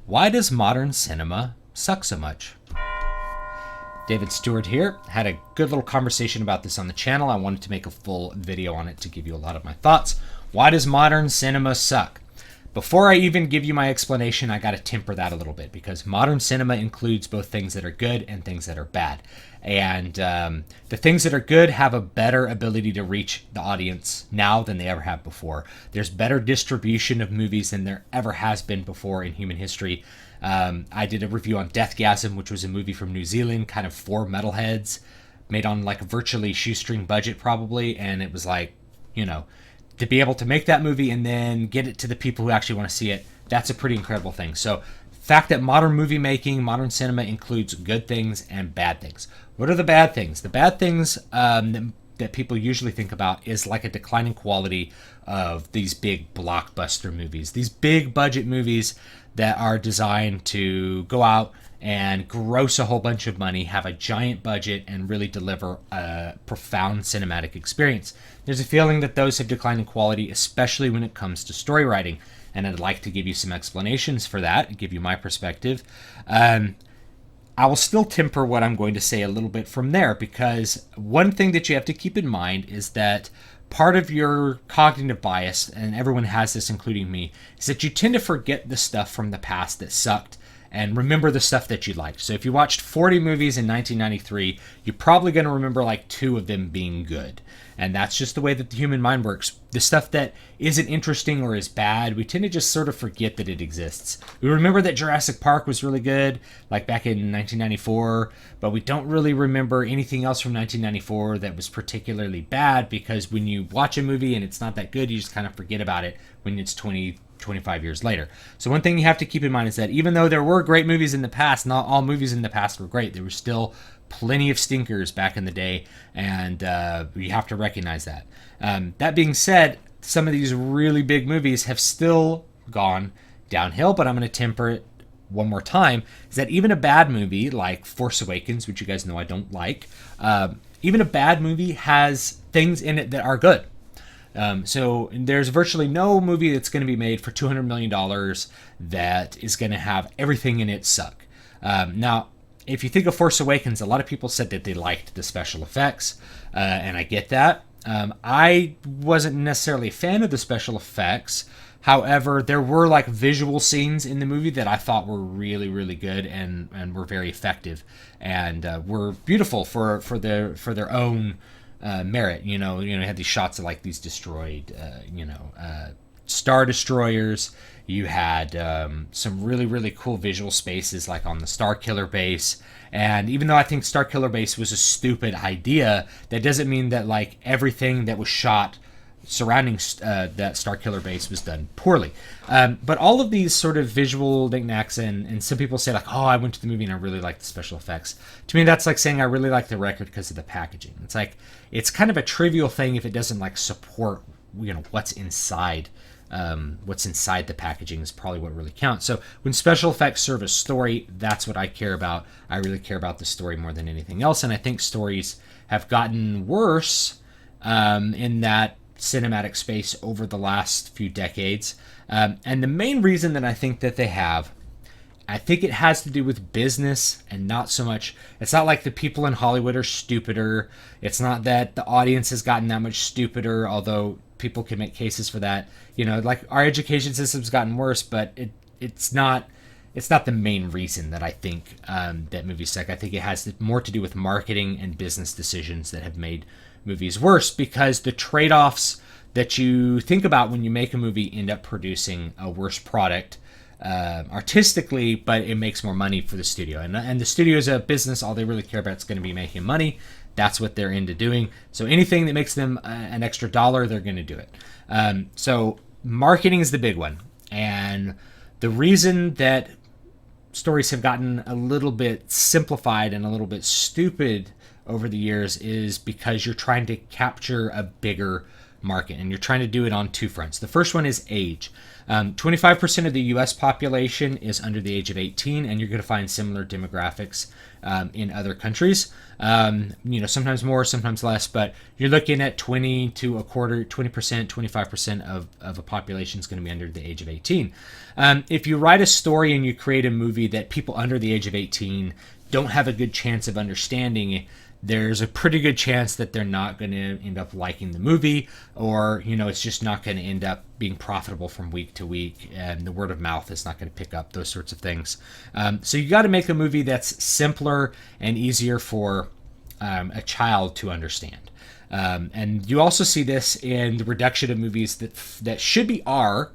Why does modern cinema suck so much? David Stewart here. Had a good little conversation about this on the channel. I wanted to make a full video on it to give you a lot of my thoughts. Why does modern cinema suck? Before I even give you my explanation, I got to temper that a little bit because modern cinema includes both things that are good and things that are bad. And the things that are good have a better ability to reach the audience now than they ever have before. There's better distribution of movies than there ever has been before in human history. I did a review on Deathgasm, which was a movie from New Zealand, kind of for metalheads, made on like a virtually shoestring budget probably. And it was like, to be able to make that movie and then get it to the people who actually want to see it, that's a pretty incredible thing. So fact that modern movie making, modern cinema includes good things and bad things. What are the bad things? The bad things that people usually think about is like a declining quality of these big blockbuster movies. These big budget movies that are designed to go out and gross a whole bunch of money, have a giant budget, and really deliver a profound cinematic experience. There's a feeling that those have declined in quality, especially when it comes to story writing. And I'd like to give you some explanations for that, give you my perspective. I will still temper what I'm going to say a little bit from there, because one thing that you have to keep in mind is that part of your cognitive bias, and everyone has this, including me, is that you tend to forget the stuff from the past that sucked and remember the stuff that you liked. So if you watched 40 movies in 1993, you're probably going to remember like 2 of them being good. And that's just the way that the human mind works. The stuff that isn't interesting or is bad, we tend to just sort of forget that it exists. We remember that Jurassic Park was really good, like back in 1994, but we don't really remember anything else from 1994 that was particularly bad, because when you watch a movie and it's not that good, you just kind of forget about it when it's 25 years later. So one thing you have to keep in mind is that even though there were great movies in the past, not all movies in the past were great. There were still plenty of stinkers back in the day, and you have to recognize that. That being said, some of these really big movies have still gone downhill, but I'm going to temper it one more time, is that even a bad movie like Force Awakens, which you guys know I don't like, even a bad movie has things in it that are good. So there's virtually no movie that's going to be made for $200 million that is going to have everything in it suck. Now, if you think of Force Awakens, a lot of people said that they liked the special effects, and I get that. I wasn't necessarily a fan of the special effects. However, there were like visual scenes in the movie that I thought were really, really good and were very effective and were beautiful for their own merit. You had these shots of like these destroyed, Star Destroyers. You had some really, really cool visual spaces like on the Starkiller base. And even though I think Starkiller base was a stupid idea, that doesn't mean that like everything that was shot surrounding that Starkiller base was done poorly. But all of these sort of visual knickknacks, and some people say like, oh, I went to the movie and I really liked the special effects. To me, that's like saying I really like the record because of the packaging. It's like, it's kind of a trivial thing if it doesn't like support, what's inside. What's inside the packaging is probably what really counts. So when special effects serve a story, that's what I care about. I really care about the story more than anything else. And I think stories have gotten worse in that cinematic space over the last few decades. And the main reason that I think that they have, I think it has to do with business and not so much. It's not like the people in Hollywood are stupider. It's not that the audience has gotten that much stupider, although people can make cases for that. Like our education system's gotten worse, but it's not the main reason that I think that movies suck. I think it has more to do with marketing and business decisions that have made movies worse, because the trade-offs that you think about when you make a movie end up producing a worse product artistically, but it makes more money for the studio. And the studio is a business. All they really care about is going to be making money. That's what they're into doing. So anything that makes them an extra dollar, they're going to do it. So marketing is the big one. And the reason that stories have gotten a little bit simplified and a little bit stupid over the years is because you're trying to capture a bigger market, and you're trying to do it on two fronts. The first one is age. 25% of the U.S. population is under the age of 18, and you're going to find similar demographics in other countries. Sometimes more, sometimes less, but you're looking at 20%, 25% of a population is going to be under the age of 18. If you write a story and you create a movie that people under the age of 18 don't have a good chance of understanding, there's a pretty good chance that they're not going to end up liking the movie, or it's just not going to end up being profitable from week to week, and the word of mouth is not going to pick up, those sorts of things. So you got to make a movie that's simpler and easier for a child to understand. And you also see this in the reduction of movies that should be R,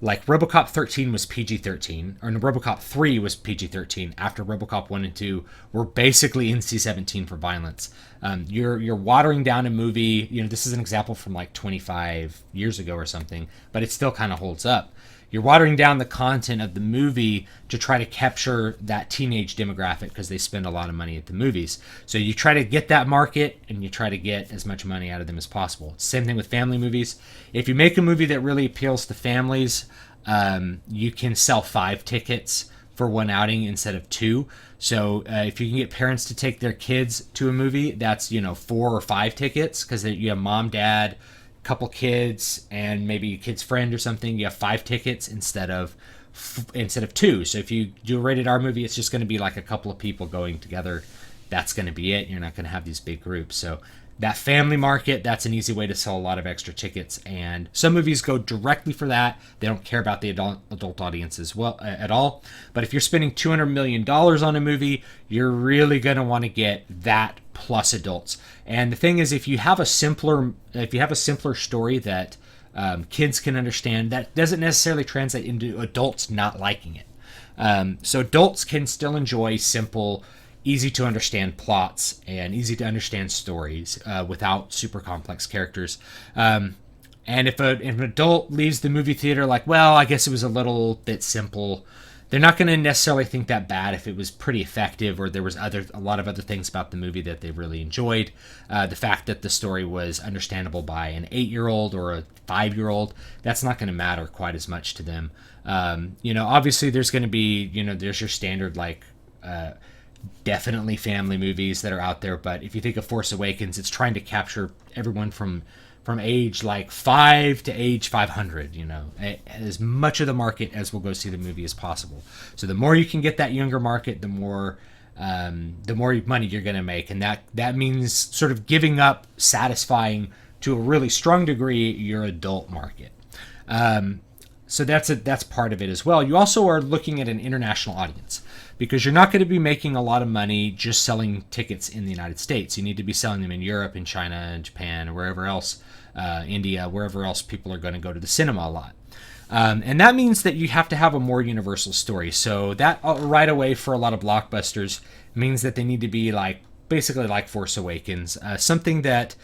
like RoboCop 13 was PG-13, or RoboCop 3 was PG-13 after RoboCop 1 and 2 were basically NC-17 for violence. You're watering down a movie. This is an example from like 25 years ago or something, but it still kind of holds up. You're watering down the content of the movie to try to capture that teenage demographic because they spend a lot of money at the movies. So you try to get that market and you try to get as much money out of them as possible. Same thing with family movies. If you make a movie that really appeals to families, you can sell 5 tickets for one outing instead of 2. So if you can get parents to take their kids to a movie, that's 4 or 5 tickets because you have mom, dad, couple kids, and maybe a kid's friend or something. You have 5 tickets instead of 2. So if you do a rated R movie, it's just going to be like a couple of people going together. That's going to be it. You're not going to have these big groups. So that family market, that's an easy way to sell a lot of extra tickets, and some movies go directly for that. They don't care about the adult audience as well at all. But if you're spending $200 million on a movie, you're really going to want to get that plus adults. And the thing is, if you have a simpler story that kids can understand, that doesn't necessarily translate into adults not liking it. So adults can still enjoy simple, easy to understand plots and easy to understand stories without super complex characters. And if an adult leaves the movie theater like, well, I guess it was a little bit simple, they're not going to necessarily think that bad if it was pretty effective or there was a lot of other things about the movie that they really enjoyed. The fact that the story was understandable by an 8-year-old or a 5-year-old, that's not going to matter quite as much to them. Obviously there's going to be, there's your standard definitely family movies that are out there, but if you think of Force Awakens, it's trying to capture everyone from age 5 to age 500, as much of the market as will go see the movie as possible. So the more you can get that younger market, the more money you're going to make, and that means sort of giving up satisfying to a really strong degree your adult market. So that's part of it as well. You also are looking at an international audience, because you're not going to be making a lot of money just selling tickets in the United States. You need to be selling them in Europe, in China, and Japan, or wherever else, India, wherever else people are going to go to the cinema a lot. And that means that you have to have a more universal story. So that right away for a lot of blockbusters means that they need to be basically like Force Awakens, something that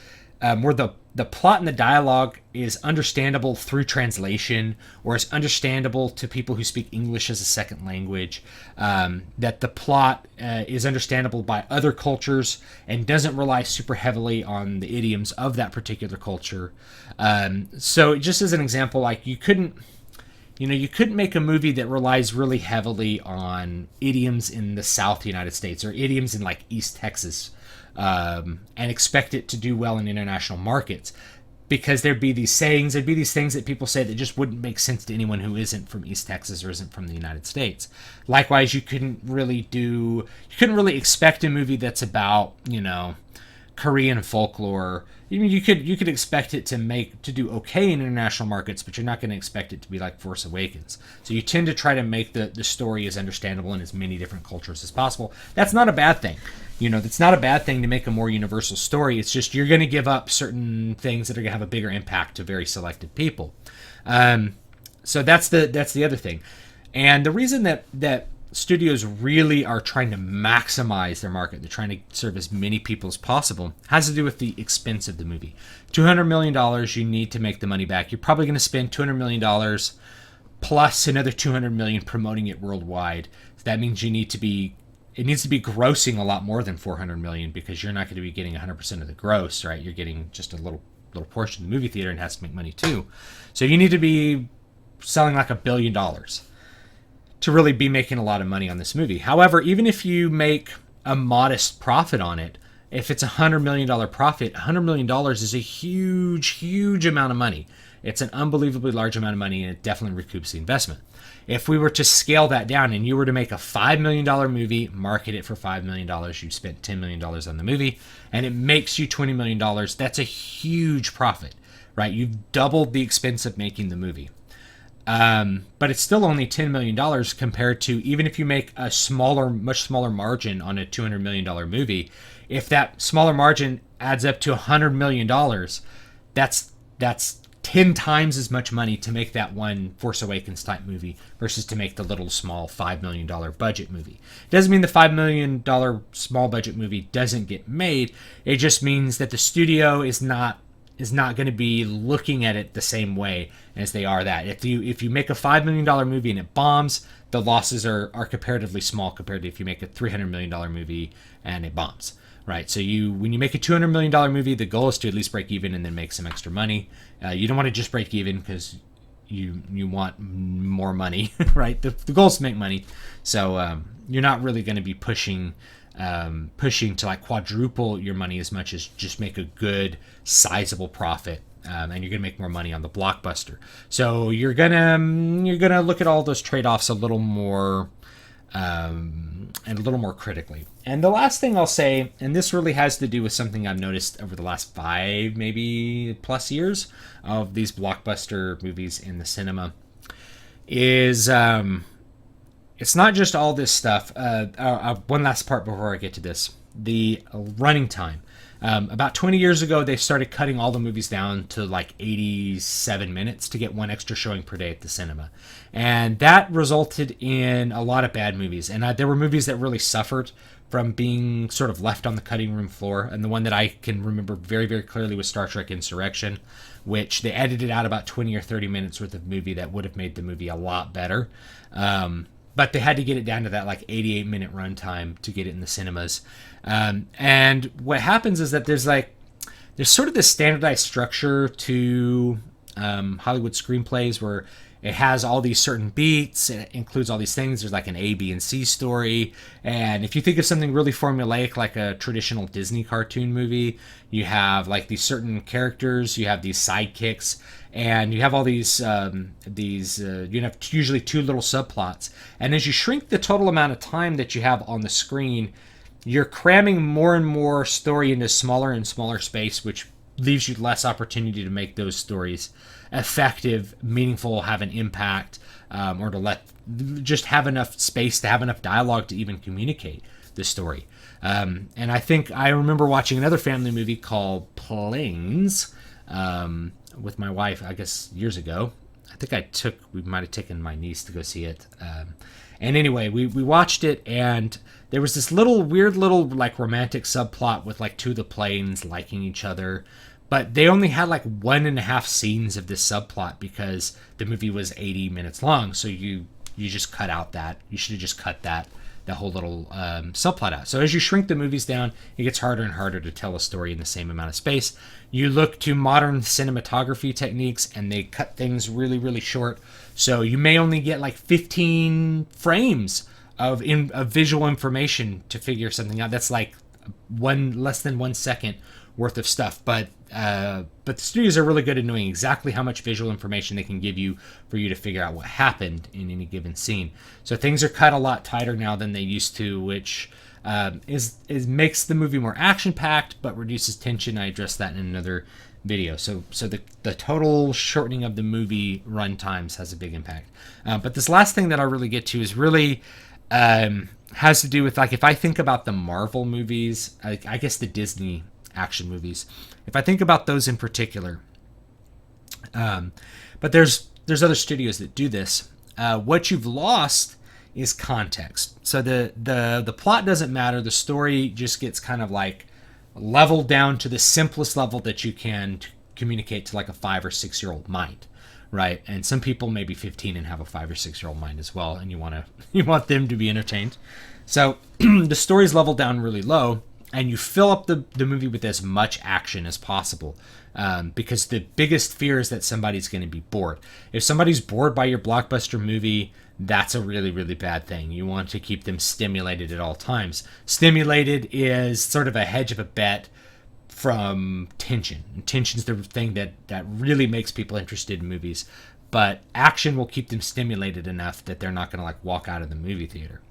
where the plot and the dialogue is understandable through translation, or is understandable to people who speak English as a second language, that the plot is understandable by other cultures and doesn't rely super heavily on the idioms of that particular culture. So just as an example, you couldn't make a movie that relies really heavily on idioms in the South United States or idioms in East Texas, and expect it to do well in international markets, because there'd be these things that people say that just wouldn't make sense to anyone who isn't from East Texas or isn't from the United States. Likewise, you couldn't really expect a movie that's about, Korean folklore. You could expect it to do okay in international markets, but you're not going to expect it to be like Force Awakens. So you tend to try to make the story as understandable in as many different cultures as possible. That's not a bad thing. That's not a bad thing to make a more universal story. It's just you're going to give up certain things that are going to have a bigger impact to very selected people. So that's the other thing. And the reason that studios really are trying to maximize their market, they're trying to serve as many people as possible, has to do with the expense of the movie. $200 million, you need to make the money back. You're probably going to spend $200 million plus another $200 million promoting it worldwide. So that means it needs to be grossing a lot more than $400 million, because you're not going to be getting 100% of the gross, right? You're getting just a little little portion of the movie theater and has to make money too. So you need to be selling like $1 billion to really be making a lot of money on this movie. However, even if you make a modest profit on it, if it's $100 million profit, $100 million is a huge amount of money. It's an unbelievably large amount of money, and it definitely recoups the investment. If we were to scale that down and you were to make a $5 million movie, market it for $5 million, you spent $10 million on the movie, and it makes you $20 million, that's a huge profit, right? You've doubled the expense of making the movie. But it's still only $10 million compared to, even if you make a much smaller margin on a $200 million movie, if that smaller margin adds up to $100 million, that's 10 times as much money to make that one Force Awakens type movie versus to make the little small $5 million budget movie. It doesn't mean the $5 million small budget movie doesn't get made. It just means that the studio is not going to be looking at it the same way as they are that. If you make a $5 million movie and it bombs, the losses are comparatively small compared to if you make a $300 million movie and it bombs. Right, so when you make a $200 million movie, the goal is to at least break even and then make some extra money. You don't want to just break even because you want more money, right? The goal is to make money, so you're not really going to be pushing to like quadruple your money as much as just make a good, sizable profit, and you're going to make more money on the blockbuster. So you're gonna look at all those trade-offs a little more. And a little more critically. And the last thing I'll say, and this really has to do with something I've noticed over the last 5 maybe plus years of these blockbuster movies in the cinema, is it's not just all this stuff. One last part before I get to this, the running time. About 20 years ago, they started cutting all the movies down to like 87 minutes to get one extra showing per day at the cinema. And that resulted in a lot of bad movies. And there were movies that really suffered from being sort of left on the cutting room floor. And the one that I can remember very, very clearly was Star Trek Insurrection, which they edited out about 20 or 30 minutes worth of movie that would have made the movie a lot better. But they had to get it down to that like 88-minute runtime to get it in the cinemas. And what happens is that there's sort of this standardized structure to Hollywood screenplays where it has all these certain beats, it includes all these things. There's like an A, B, and C story. And if you think of something really formulaic like a traditional Disney cartoon movie, you have like these certain characters, you have these sidekicks, and you have all these you have usually 2 little subplots. And as you shrink the total amount of time that you have on the screen, you're cramming more and more story into smaller and smaller space, which leaves you less opportunity to make those stories effective, meaningful, have an impact, or to just have enough space to have enough dialogue to even communicate the story. And I think I remember watching another family movie called Planes with my wife, I guess years ago. I think we might have taken my niece to go see it. And anyway, we watched it, and there was this weird little like romantic subplot with like 2 of the planes liking each other. But they only had like 1.5 scenes of this subplot because the movie was 80 minutes long. So you just cut out that. You should have just cut that whole little subplot out. So as you shrink the movies down, it gets harder and harder to tell a story in the same amount of space. You look to modern cinematography techniques, and they cut things really, really short. So you may only get like 15 frames of visual information to figure something out. That's like less than 1 second worth of stuff. But the studios are really good at knowing exactly how much visual information they can give you for you to figure out what happened in any given scene. So things are cut a lot tighter now than they used to, which makes the movie more action-packed but reduces tension. I addressed that in another video. So the total shortening of the movie run times has a big impact. But this last thing that I really get to is really has to do with, like, if I think about the Marvel movies, I guess the Disney action movies, if I think about those in particular, but there's other studios that do this. What you've lost is context. So the plot doesn't matter. The story just gets kind of like leveled down to the simplest level that you can to communicate to like a 5 or 6 year old mind, right? And some people may be 15 and have a 5 or 6 year old mind as well, and you want them to be entertained. So the story's leveled down really low. and you fill up the movie with as much action as possible. Because the biggest fear is that somebody's going to be bored. If somebody's bored by your blockbuster movie, that's a really, really bad thing. You want to keep them stimulated at all times. Stimulated is sort of a hedge of a bet from tension. And tension's the thing that really makes people interested in movies. But action will keep them stimulated enough that they're not going to like walk out of the movie theater.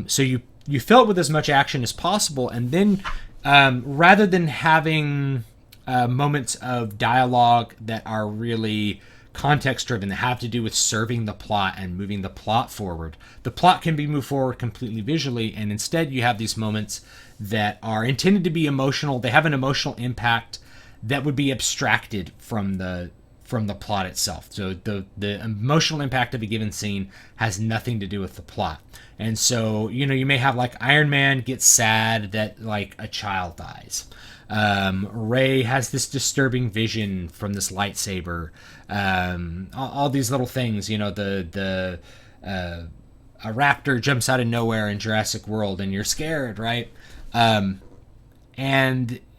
So you fill it with as much action as possible, and then rather than having moments of dialogue that are really context driven, that have to do with serving the plot and moving the plot forward, the plot can be moved forward completely visually, and instead you have these moments that are intended to be emotional. They have an emotional impact that would be abstracted from the plot itself. So the emotional impact of a given scene has nothing to do with the plot. And so, you may have like Iron Man gets sad that like a child dies. Rey has this disturbing vision from this lightsaber. All these little things, a raptor jumps out of nowhere in Jurassic World and you're scared, right? And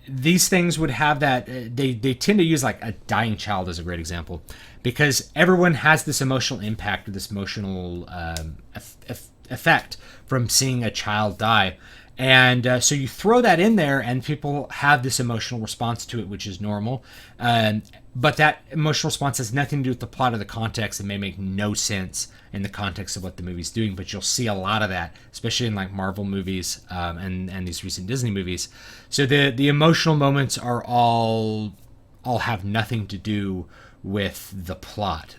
these things would have that, they tend to use like a dying child as a great example, because everyone has this emotional impact or this emotional effect from seeing a child die. And so you throw that in there and people have this emotional response to it, which is normal. But that emotional response has nothing to do with the plot or the context. It may make no sense in the context of what the movie's doing, but you'll see a lot of that, especially in like Marvel movies and these recent Disney movies. So the emotional moments are all have nothing to do with the plot.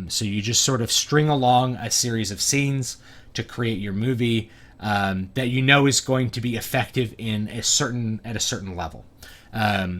So you just sort of string along a series of scenes to create your movie that is going to be effective at a certain level.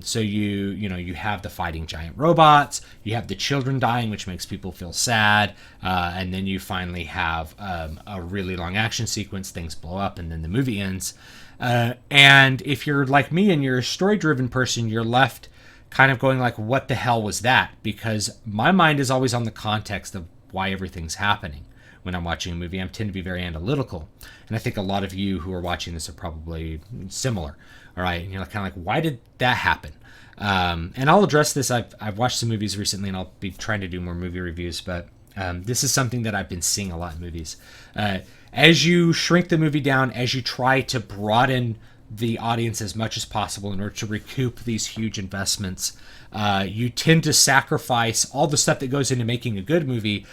So you have the fighting giant robots, you have the children dying, which makes people feel sad, and then you finally have a really long action sequence, things blow up, and then the movie ends. And if you're like me and you're a story-driven person, you're left kind of going like, what the hell was that? Because my mind is always on the context of why everything's happening. When I'm watching a movie, I tend to be very analytical. And I think a lot of you who are watching this are probably similar. All right. And you're kind of like, why did that happen? And I'll address this. I've watched some movies recently and I'll be trying to do more movie reviews, but this is something that I've been seeing a lot in movies. As you shrink the movie down, as you try to broaden the audience as much as possible in order to recoup these huge investments, you tend to sacrifice all the stuff that goes into making a good movie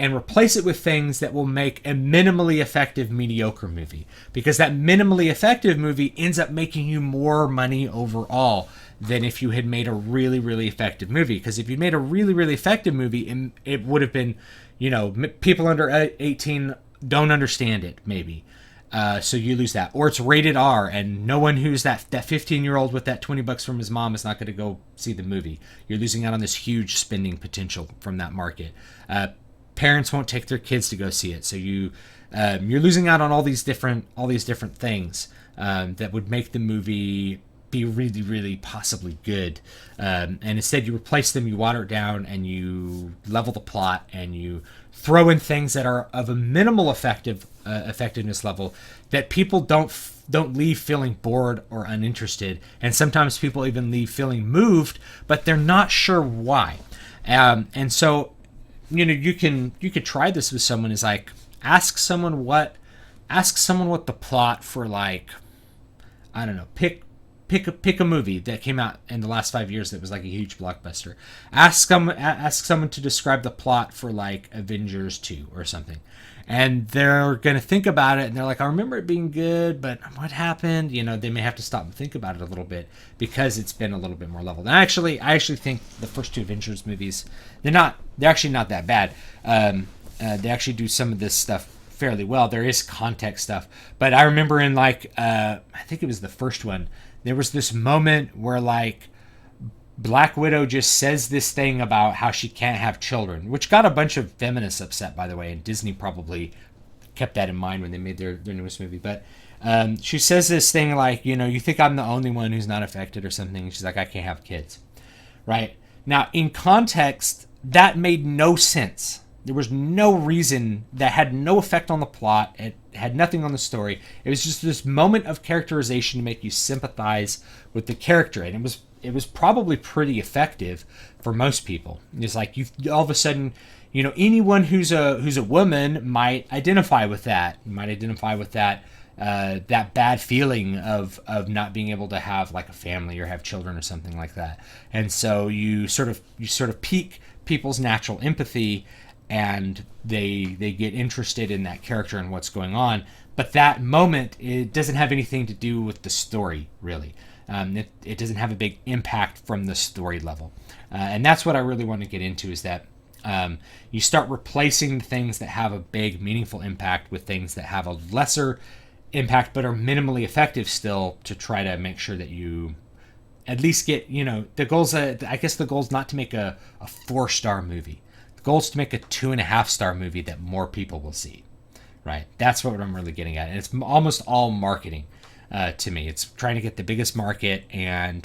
and replace it with things that will make a minimally effective mediocre movie. Because that minimally effective movie ends up making you more money overall than if you had made a really, really effective movie. Because if you made a really, really effective movie, it would have been, people under 18 don't understand it, maybe. So you lose that. Or it's rated R, and no one who's that 15-year-old with that $20 from his mom is not going to go see the movie. You're losing out on this huge spending potential from that market. Parents won't take their kids to go see it, so you're losing out on all these different things that would make the movie be really, really possibly good. And instead, you replace them, you water it down, and you level the plot, and you throw in things that are of a minimal effectiveness level that people don't leave feeling bored or uninterested, and sometimes people even leave feeling moved, but they're not sure why. And so, you could try this with someone. Is like ask someone what the plot for, like, I don't know, pick a movie that came out in the last 5 years that was like a huge blockbuster. Ask someone to describe the plot for like Avengers 2 or something, and they're gonna think about it and they're like, I remember it being good, but what happened? They may have to stop and think about it a little bit because it's been a little bit more leveled. And I actually think the first two Avengers movies, they're actually not that bad. They actually do some of this stuff fairly well. There is context stuff, but I remember in like I think it was the first one, there was this moment where like Black Widow just says this thing about how she can't have children, which got a bunch of feminists upset, by the way, and Disney probably kept that in mind when they made their newest movie. But she says this thing like, you think I'm the only one who's not affected or something. She's like, I can't have kids, right? Now, in context, that made no sense. There was no reason, that had no effect on the plot. It had nothing on the story. It was just this moment of characterization to make you sympathize with the character, and it was probably pretty effective for most people. It's like you all of a sudden, anyone who's a woman might identify with that. You might identify with that that bad feeling of not being able to have like a family or have children or something like that. And so you sort of pique people's natural empathy, and they get interested in that character and what's going on. But that moment, it doesn't have anything to do with the story, really. It doesn't have a big impact from the story level. And that's what I really want to get into, is that you start replacing things that have a big, meaningful impact with things that have a lesser impact but are minimally effective still, to try to make sure that you at least get, the goal's, I guess the goal's not to make a 4-star movie. The goal is to make a 2.5-star movie that more people will see, right? That's what I'm really getting at. And it's almost all marketing to me. It's trying to get the biggest market and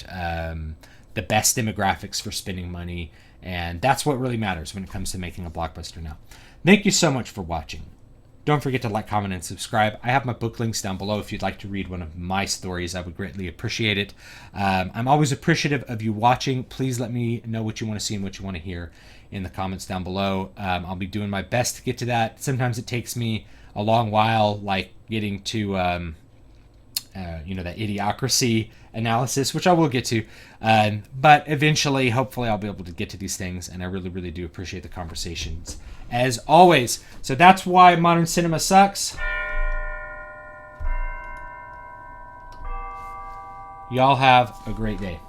the best demographics for spending money. And that's what really matters when it comes to making a blockbuster now. Thank you so much for watching. Don't forget to like, comment, and subscribe. I have my book links down below if you'd like to read one of my stories. I would greatly appreciate it. I'm always appreciative of you watching. Please let me know what you want to see and what you want to hear in the comments down below. I'll be doing my best to get to that. Sometimes it takes me a long while, like getting to that idiocracy analysis, which I will get to. But eventually, hopefully, I'll be able to get to these things, and I really, really do appreciate the conversations, as always. So that's why modern cinema sucks. Y'all have a great day.